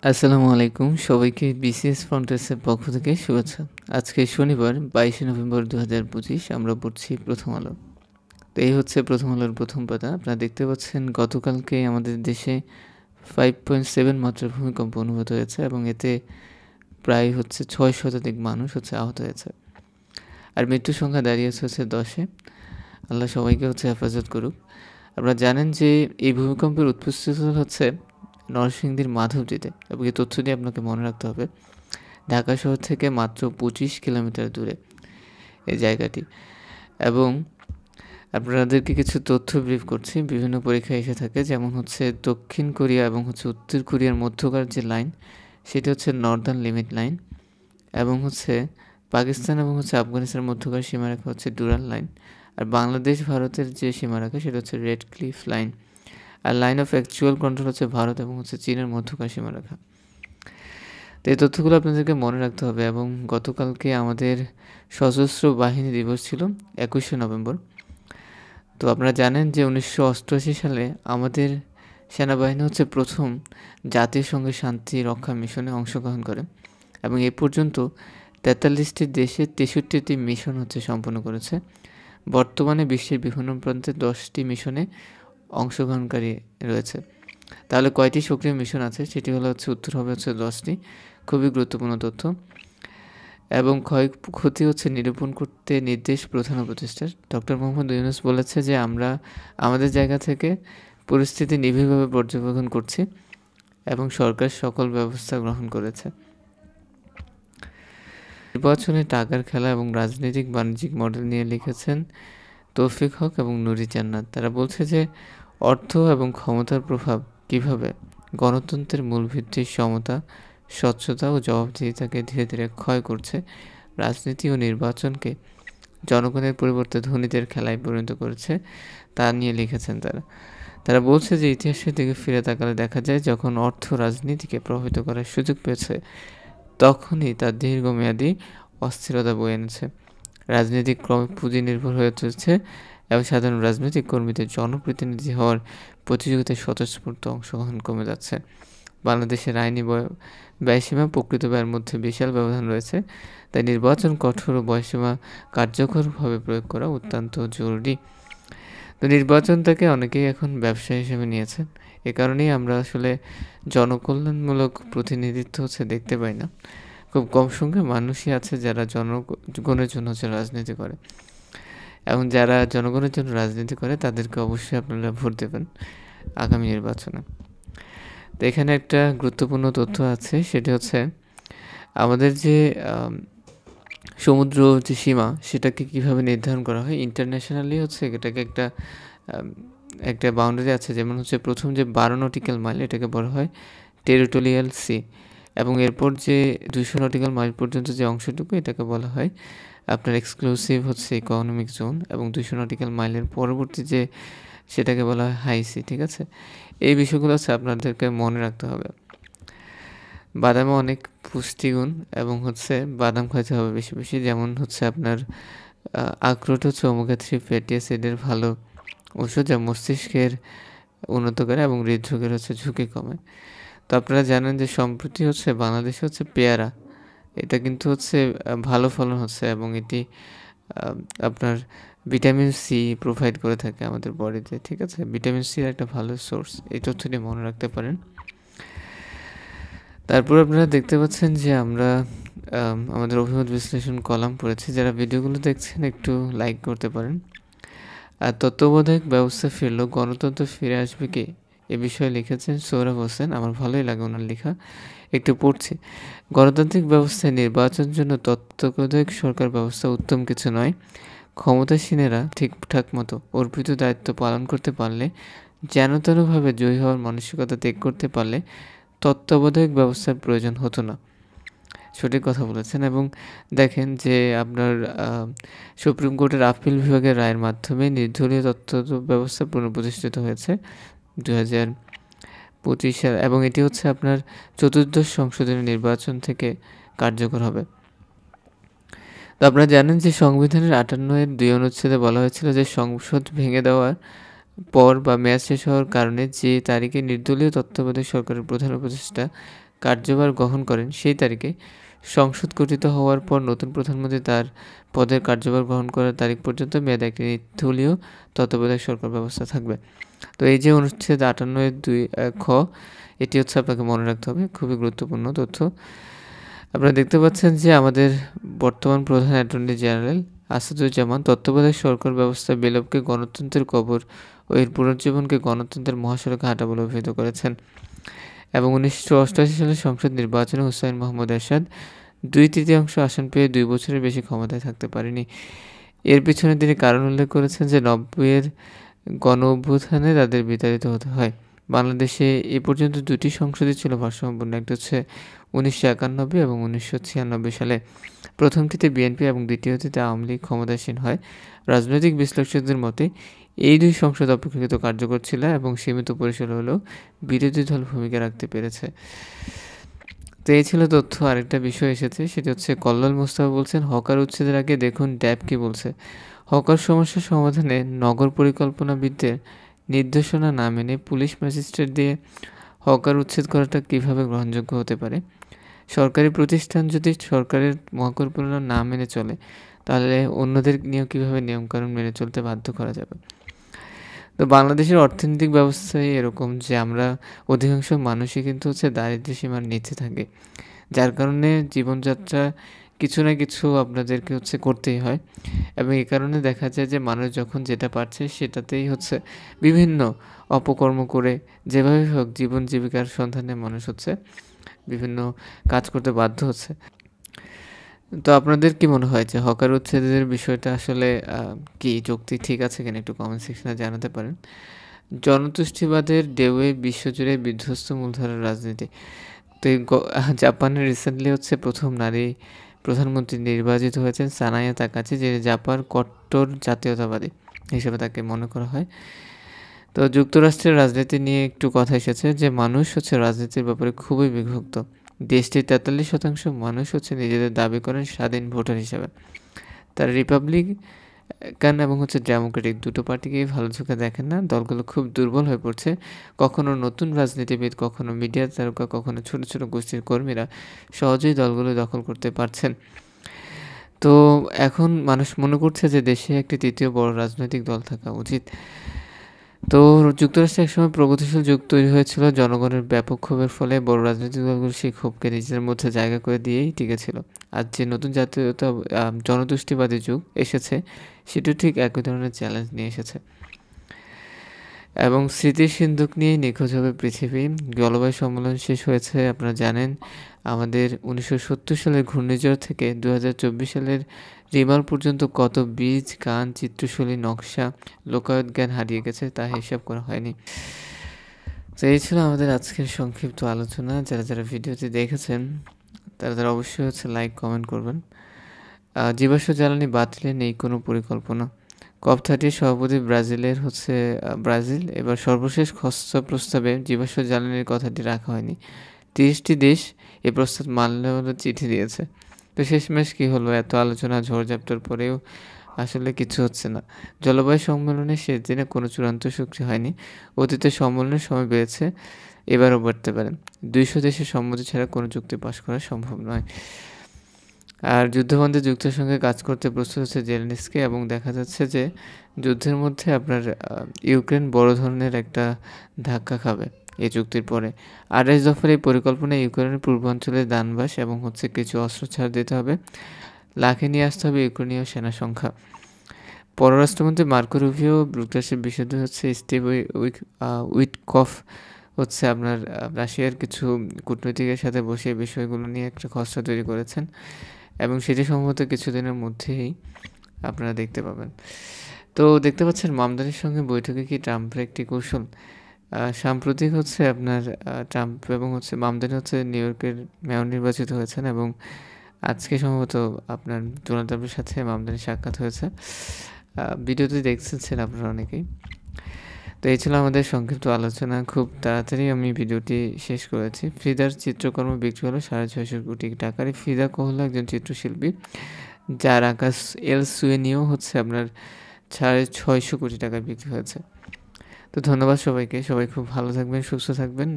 আসসালামু আলাইকুম। সবাইকে বিসিএস ফাউন্ডেশনের পক্ষ থেকে শুভেচ্ছা। আজকে শনিবার ২২শে নভেম্বর ২০২৫ আমরা পড়ছি প্রথম আলো। তো এই হচ্ছে প্রথম আলোর প্রথম পাতা। আপনারা দেখতে পাচ্ছেন গতকালকে আমাদের দেশে 5.7 মাত্রার ভূমিকম্প অনুভূত হয়েছে এবং এতে প্রায় ৬ শতাধিক মানুষ আহত হয়েছে। আর মৃত্যুর সংখ্যা দাঁড়িয়েছে 10-এ। আল্লাহ সবাইকে হেফাজত করুক। আপনারা জানেন যে এই ভূমিকম্পের উৎপত্তিস্থল হচ্ছে নরসিংদীর মাধবদীতে এবং এই তথ্যটি আপনাকে মনে রাখতে হবে। ঢাকা শহর থেকে মাত্র ২৫ কিলোমিটার দূরে এই জায়গাটি। এবং আপনাদেরকে কিছু তথ্য ব্রিফ করছি। বিভিন্ন পরীক্ষায় এসে থাকে, যেমন দক্ষিণ কোরিয়া এবং উত্তর কোরিয়ার মধ্যকার যে লাইন, সেটি নর্দার্ন লিমিট লাইন, এবং পাকিস্তান এবং আফগানিস্তানের মধ্যকার সীমারেখা ডুরাল লাইন। আর বাংলাদেশ ভারতের যে সীমারেখা সেটা রেড ক্লিফ লাইন। আর line of actual control Bharat এবং চীনের মধ্যকার সীমারেখা। তো এই তথ্যগুলো আপনাদেরকে মনে রাখতে হবে। এবং গতকালকে আমাদের সশস্ত্র বাহিনী দিবস ছিল ২১শে নভেম্বর। তো আপনারা জানেন যে ১৯৮৮ সালে আমাদের সেনাবাহিনী প্রথম জাতিসংঘের শান্তি রক্ষা মিশনে অংশগ্রহণ করে এবং এ পর্যন্ত ৪৩টি দেশে ৬৩টি মিশন সম্পন্ন করেছে। বর্তমানে বিশ্বের বিভিন্ন প্রান্তে 10টি মিশনে অংশগ্রহণকারী রয়েছে। তাহলে কয়টি সক্রিয় মিশন আছে সেটি উত্তর হবে 10টি। খুবই গুরুত্বপূর্ণ তথ্য। এবং ক্ষয়ক্ষতি নিরূপণ করতে নির্দেশ প্রধান উপদেষ্টার ডক্টর মোহাম্মদ ইউনূস বলেছে যে আমরা আমাদের জায়গা থেকে পরিস্থিতি নিবিড়ভাবে পর্যবেক্ষণ করছি এবং সরকার সকল ব্যবস্থা গ্রহণ করেছে। নির্বাচনে টাকার খেলা এবং রাজনৈতিক বাণিজ্যিক মডেল নিয়ে লিখেছেন তৌফিক হক এবং নুরি জান্নাত। তারা বলছে যে অর্থ এবং ক্ষমতার প্রভাব কীভাবে গণতন্ত্রের মূল ভিত্তির সমতা, স্বচ্ছতা ও জবাবদিহিতাকে ধীরে ধীরে ক্ষয় করছে, রাজনীতি ও নির্বাচনকে জনগণের পরিবর্তে ধনীদের খেলায় পরিণত করেছে, তা নিয়ে লিখেছেন তারা বলছে যে ইতিহাসের দিকে ফিরে তাকালে দেখা যায় যখন অর্থ রাজনীতিকে প্রভাবিত করার সুযোগ পেয়েছে তখনই তার দীর্ঘমেয়াদী অস্থিরতা বয়ে এনেছে। রাজনীতিক ক্রমে পুঁজি নির্ভর হয়ে চলছে এবং সাধারণ রাজনৈতিক কর্মীদের জনপ্রতিনিধি হওয়ার প্রতিযোগিতায় স্বতঃস্ফূর্ত অংশগ্রহণ কমে যাচ্ছে। বাংলাদেশের আইনি ব্যয়সীমা প্রকৃত ব্যয়ের মধ্যে বিশাল ব্যবধান রয়েছে, তাই নির্বাচন কঠোর ও বয়সীমা কার্যকরভাবে প্রয়োগ করা অত্যন্ত জরুরি। তো নির্বাচনটাকে অনেকেই এখন ব্যবসা হিসেবে নিয়েছেন। এ কারণেই আমরা আসলে জনকল্যাণমূলক প্রতিনিধিত্ব দেখতে পাই না। খুব কম সংখ্যক মানুষই আছে যারা জনগণের জন্য রাজনীতি করে, এবং যারা জনগণের জন্য রাজনীতি করে তাদেরকে অবশ্যই আপনারা ভোট দেবেন আগামী নির্বাচনে। তো এখানে একটা গুরুত্বপূর্ণ তথ্য আছে, সেটি আমাদের যে সমুদ্র যে সীমা সেটাকে কিভাবে নির্ধারণ করা হয়। ইন্টারন্যাশনালি এটাকে একটা বাউন্ডারি আছে, যেমন প্রথম যে 12 নটিক্যাল মাইল এটাকে বলা হয় টেরিটোরিয়াল সি, এবং এরপর যে 200 নটিক্যাল মাইল পর্যন্ত যে অংশটুকু এটাকে বলা হয় আপনার এক্সক্লুসিভ ইকোনমিক জোন, এবং 200 নটিক্যাল মাইলের পরবর্তী যে সেটাকে বলা হয় হাই সি। ঠিক আছে, এই বিষয়গুলো আপনাদেরকে মনে রাখতে হবে। বাদামে অনেক পুষ্টিগুণ এবং বাদাম খাইতে হবে বেশি বেশি, যেমন আপনার আখরোট ওমেগা 3 ফ্যাটি অ্যাসিডের ভালো ওষুধ, যা মস্তিষ্কের উন্নত করে এবং হৃদরোগের ঝুঁকি কমে। তো আপনারা জানেন যে সম্প্রতি বাংলাদেশে পেয়ারা, এটা কিন্তু ভালো ফলন এবং এটি আপনার ভিটামিন সি প্রোভাইড করে থাকে আমাদের বডিতে। ঠিক আছে, ভিটামিন সির একটা ভালো সোর্স, এই তথ্যটি মনে রাখতে পারেন। তারপর আপনারা দেখতে পাচ্ছেন যে আমরা আমাদের অভিমত বিশ্লেষণ কলাম পড়েছি। যারা ভিডিওগুলো দেখছেন একটু লাইক করতে পারেন। আর তত্ত্বাবধায়ক ব্যবস্থা ফিরল, গণতন্ত্র ফিরে আসবে কি, এ বিষয়ে লিখেছেন সোহরাব হোসেন। আমার ভালোই লাগে ওনার লেখা, একটু পড়ছি। গণতান্ত্রিক ব্যবস্থায় নির্বাচনের জন্য তত্ত্বাবধায়ক সরকার ব্যবস্থা উত্তম কিছু নয়। ক্ষমতাসীনেরা ঠিকঠাক মতো অর্পিত দায়িত্ব পালন করতে পারলে, যেন তেনভাবে জয়ী হওয়ার মানসিকতা ত্যাগ করতে পারলে তত্ত্বাবধায়ক ব্যবস্থার প্রয়োজন হতো না। সঠিক কথা বলেছেন। এবং দেখেন যে আপনার সুপ্রিম কোর্টের আপিল বিভাগের রায়ের মাধ্যমে নির্দলীয় তত্ত্ব ব্যবস্থা পুনঃপ্রতিষ্ঠিত হয়েছে 2025 সালে, এবং এটি আপনার চতুর্দশ সংশোধনী নির্বাচন থেকে কার্যকর হবে। তো আপনারা জানেন যে সংবিধানের 58 এর 2 অনুচ্ছেদে বলা হয়েছিল যে সংসদ ভেঙে দেওয়ার পর বা মেয়াদ শেষ হওয়ার কারণে যে তারিখে নির্দলীয় তত্ত্বাবধায়ক সরকারের প্রধান উপদেষ্টা কার্যভার গ্রহণ করেন সেই তারিখে সংসদ গঠিত হওয়ার পর নতুন প্রধানমন্ত্রী তার পদের কার্যভার গ্রহণ করার তারিখ পর্যন্ত মেয়াদে একটি নির্দলীয় তত্ত্বাবধায়ক সরকার ব্যবস্থা থাকবে। তো এই যে অনুচ্ছেদ 58(2) খ, এটি হচ্ছে আপনাকে মনে রাখতে হবে, খুবই গুরুত্বপূর্ণ তথ্য। আপনারা দেখতে পাচ্ছেন যে আমাদের বর্তমান প্রধান অ্যাটর্নি জেনারেল আসাদুজ্জামান তত্ত্বাবধায়ক সরকার ব্যবস্থা বিলোপকে গণতন্ত্রের কবর ও এর পুনর্জীবনকে গণতন্ত্রের মহাসড়কে হাঁটা বলে অভিহিত করেছেন এবং 1988 সালের সংসদ নির্বাচনে হুসাইন মোহাম্মদ এরশাদ 2/3 আসন পেয়ে 2 বছরের বেশি ক্ষমতায় থাকতে পারেনি। এর পিছনে তিনি কারণ উল্লেখ করেছেন যে 90-এর গণঅভ্যুত্থানে তাদের বিতাড়িত হতে হয়। বাংলাদেশে এ পর্যন্ত দুটি সংসদই ছিল ভারসাম্যপূর্ণ, একটি হচ্ছে 1991 এবং 1996 সালে। প্রথমটিতে বিএনপি এবং দ্বিতীয়টিতে আওয়ামী লীগ ক্ষমতাসীন হয়। রাজনৈতিক বিশ্লেষকদের মতে এই দুই সংসদ অপেক্ষাকৃত কার্যকর ছিল এবং সীমিত পরিসরে হলেও বিরোধী দল ভূমিকা রাখতে পেরেছে। তো এই ছিল তথ্য। আরেকটা বিষয় এসেছে, সেটি হচ্ছে কল্লোল মোস্তফা বলছেন হকার উচ্ছেদের আগে দেখুন ড্যাব কী বলছে। হকার সমস্যা সমাধানে নগর পরিকল্পনাবিদদের নির্দেশনা না মেনে পুলিশ ম্যাজিস্ট্রেট দিয়ে হকার উচ্ছেদ করাটা কীভাবে গ্রহণযোগ্য হতে পারে? সরকারি প্রতিষ্ঠান যদি সরকারের মহাপরিকল্পনা না মেনে চলে, তাহলে অন্যদের নিয়েও কীভাবে নিয়মকানুন মেনে চলতে বাধ্য করা যাবে? তো বাংলাদেশের অর্থনৈতিক ব্যবস্থাই এরকম যে আমরা অধিকাংশ মানুষই কিন্তু হচ্ছে দারিদ্র্য সীমার নিচে থাকি, যার কারণে জীবনযাত্রা কিছু না কিছু আপনাদেরকে হচ্ছে করতেই হয় এবং এই কারণে দেখা যায় যে মানুষ যখন যেটা পারছে সেটাতেই হচ্ছে বিভিন্ন অপকর্ম করে যেভাবে হোক জীবন জীবিকার সন্ধানে মানুষ হচ্ছে বিভিন্ন কাজ করতে বাধ্য হচ্ছে। তো আপনাদের কি মনে হয় যে হকার উচ্ছেদের বিষয়টা আসলে কি যুক্তি ঠিক আছে কিনা একটু কমেন্ট সেকশনে জানাতে পারেন। জনতুষ্টিবাদের ঢেউয়ে বিশ্বজুড়ে বিধ্বস্ত মূলধারার রাজনীতি। তো জাপানে রিসেন্টলি হচ্ছে প্রথম নারী প্রধানমন্ত্রী নির্বাচিত হয়েছেন সানায়া তাকাচি, যিনি জাপান কট্টর জাতীয়তাবাদী হিসেবে তাকে মনে করা হয়। তো যুক্তরাষ্ট্রের রাজনীতি নিয়ে একটু কথা এসেছে যে মানুষ হচ্ছে রাজনীতির ব্যাপারে খুবই বিভক্ত। দেশটির 43% মানুষ হচ্ছে নিজেদের দাবি করেন স্বাধীন ভোটার হিসেবে। তারা রিপাবলিকান এবং হচ্ছে ডেমোক্রেটিক দুটো পার্টিকেই ভালো চোখে দেখেন না। দলগুলো খুব দুর্বল হয়ে পড়ছে। কখনো নতুন রাজনীতিবিদ, কখনো মিডিয়া তারকা, কখনো ছোট ছোট গোষ্ঠীর কর্মীরা সহজেই দলগুলো দখল করতে পারছেন। তো এখন মানুষ মনে করছে যে দেশে একটি তৃতীয় বড় রাজনৈতিক দল থাকা উচিত। তো যুক্তরাষ্ট্রে একসময় প্রগতিশীল যুগ তৈরি হয়েছিল। জনগণের ব্যাপক ক্ষোভের ফলে বড় রাজনৈতিক দলগুলো সেই ক্ষোভকে নিজেদের মধ্যে জায়গা করে দিয়েই টিকেছিল। আজ যে নতুন জনতুষ্টিবাদী যুগ এসেছে, সেটিও ঠিক একই ধরনের চ্যালেঞ্জ নিয়ে এসেছে এবং স্মৃতির সিন্ধুক নিয়েই নিখোঁজ হবে পৃথিবী। জলবায়ু সম্মেলন শেষ হয়েছে, আপনারা জানেন। আমাদের 1970 সালের ঘূর্ণিঝড় থেকে 2024 সালের রিমাল পর্যন্ত কত বীজ, গান, চিত্রশৈলী, নকশা, লোকায়ত জ্ঞান হারিয়ে গেছে তা হিসাব করা হয়নি। তো এই ছিল আমাদের আজকের সংক্ষিপ্ত আলোচনা। যারা যারা ভিডিওটি দেখেছেন তারা অবশ্যই হচ্ছে লাইক, কমেন্ট করবেন। জীবাশ্ম জ্বালানি বাতিলে নেই কোনো পরিকল্পনা। COP30 সভাপতি ব্রাজিল এবার সর্বশেষ খসড়া প্রস্তাবে জীবাশ্ম জ্বালানির কথাটি রাখা হয়নি। 30টি দেশ এ প্রস্তাব মানলে চিঠি দিয়েছে। তো শেষমেশ কী হলো? এত আলোচনা ঝড়ঝাপটার পরেও আসলে কিছু হচ্ছে না। জলবায়ু সম্মেলনে শেষ দিনে কোনো চূড়ান্ত চুক্তি হয়নি। অতীতে সম্মেলনের সময় বেড়েছে, এবারও বাড়তে পারে। 200 দেশের সম্মতি ছাড়া কোনো চুক্তি পাস করা সম্ভব নয়। আর যুদ্ধবন্ধে যুক্তরাষ্ট্রের সঙ্গে কাজ করতে প্রস্তুত হচ্ছে জেলেনস্কি এবং দেখা যাচ্ছে যে যুদ্ধের মধ্যে আপনার ইউক্রেন বড় ধরনের একটা ধাক্কা খাবে এই চুক্তির পরে। 28 দফার এই পরিকল্পনায় ইউক্রেনের পূর্বাঞ্চলে দানবাস এবং হচ্ছে কিছু অস্ত্র ছাড় দিতে হবে। লাখে নিয়ে আসতে হবে ইউক্রেনীয় সেনা সংখ্যা। পররাষ্ট্রমন্ত্রী মার্কো রুবিও যুক্তরাষ্ট্রের বিশুদ্ধ হচ্ছে স্টিভ উইটকফ হচ্ছে আপনার রাশিয়ার কিছু কূটনীতিকের সাথে বসে বিষয়গুলো নিয়ে একটা খসড়া তৈরি করেছেন এবং সেটি সম্ভবত কিছুদিনের মধ্যেই আপনারা দেখতে পাবেন। তো দেখতে পাচ্ছেন মামদানির সঙ্গে বৈঠকে কি ট্রাম্পের একটি কৌশল? সাম্প্রতিক হচ্ছে আপনার ট্রাম্প এবং হচ্ছে মামদানি হচ্ছে নিউ ইয়র্কের মেয়র নির্বাচিত হয়েছেন এবং আজকে সম্ভবত আপনার ডোনাল্ড ট্রাম্পের সাথে মামদানির সাক্ষাৎ হয়েছে। ভিডিওটি দেখছেন আপনারা অনেকেই। তো এই ছিল আমাদের সংক্ষিপ্ত আলোচনা। খুব তাড়াতাড়ি আমি ভিডিওটি শেষ করেছি। ফিদার চিত্রকর্ম বিক্রি হলো 650 কোটি টাকার। ফিদা হলো একজন চিত্রশিল্পী, যার আঁকা এল সুয়েনিও হচ্ছে আপনার 650 কোটি টাকায় বিক্রি হয়েছে। তো ধন্যবাদ সবাইকে। সবাই খুব ভালো থাকবেন, সুস্থ থাকবেন।